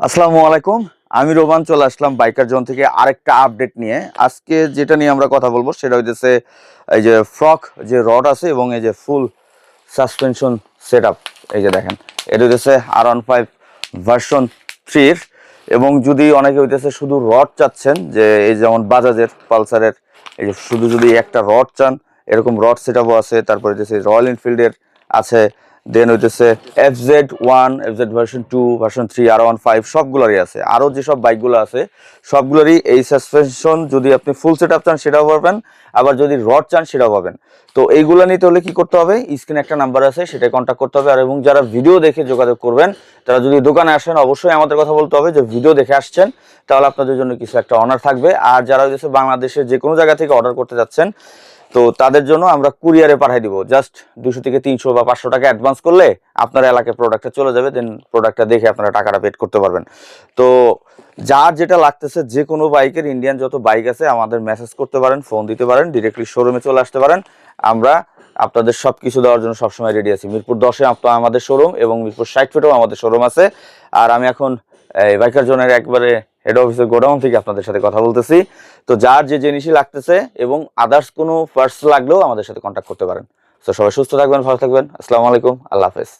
আসসালামু আলাইকুম। আমি রোমান চলে আসলাম বাইকার জোন থেকে আরেকটা আপডেট নিয়ে। আজকে যেটা নিয়ে আমরা কথা বলবো সেটা হইতেছে এই যে ফ্রক যে রড আছে এবং এই যে ফুল সাসপেনশন সেটআপ। এই যে দেখেন, এটা হইতেছে R15 ভার্সন 3 এবং যদি অনেকে হইতেছে শুধু রড চাচ্ছেন, যে এই যেমন বাজাজের পালসারের এই যে শুধু যদি একটা রড চান, এরকম রড সেটআপও আছে। তারপরে হইতেছে রয়্যাল এনফিল্ডের আছে, দেন হইতেছে FZ1, FZ version 2, version 3, R15 সবগুলোরই আছে। আরও যেসব বাইকগুলো আছে সবগুলোরই এই সাসপেনশন যদি আপনি ফুল সেট আপ চান সেটাও পাবেন, আবার যদি রড চান সেটাও পাবেন। তো এইগুলো নিতে হলে কি করতে হবে, স্ক্রিনে একটা নাম্বার আছে সেটা কন্ট্যাক্ট করতে হবে। আর এবং যারা ভিডিও দেখে যোগাযোগ করবেন, তারা যদি দোকানে আসেন অবশ্যই আমাদের কথা বলতে হবে যে ভিডিও দেখে আসছেন, তাহলে আপনাদের জন্য কিছু একটা অনার থাকবে। আর যারা হচ্ছে বাংলাদেশের যে কোনো জায়গা থেকে অর্ডার করতে যাচ্ছেন, তো তাদের জন্য আমরা কুরিয়ারে পাঠিয়ে দিব। জাস্ট 200 থেকে 300 বা 500 টাকা অ্যাডভান্স করলে আপনার এলাকায় প্রোডাক্টটা চলে যাবে, দেন প্রোডাক্টটা দেখে আপনারা টাকাটা পেড করতে পারবেন। তো যার যেটা লাগতেছে, যে কোনো বাইকের ইন্ডিয়ান যত বাইক আছে আমাদের মেসেজ করতে পারেন, ফোন দিতে পারেন, ডিরেক্টলি শোরুমে চলে আসতে পারেন। আমরা আপনাদের সব কিছু দেওয়ার জন্য সবসময় রেডি আছি। মিরপুর 10-এ আমাদের শোরুম এবং মিরপুর 60 ফিটেও আমাদের শোরুম আছে। আর আমি এখন এই বাইকার জোনের একবারে হেড অফিসের গোডাউন থেকে আপনাদের সাথে কথা বলতেছি। তো যার যে জিনিসই লাগতেছে এবং আদার্স কোনো পার্টস লাগলেও আমাদের সাথে কন্ট্যাক্ট করতে পারেন। তো সবাই সুস্থ থাকবেন, ভালো থাকবেন। আসসালামু আলাইকুম, আল্লাহ হাফেজ।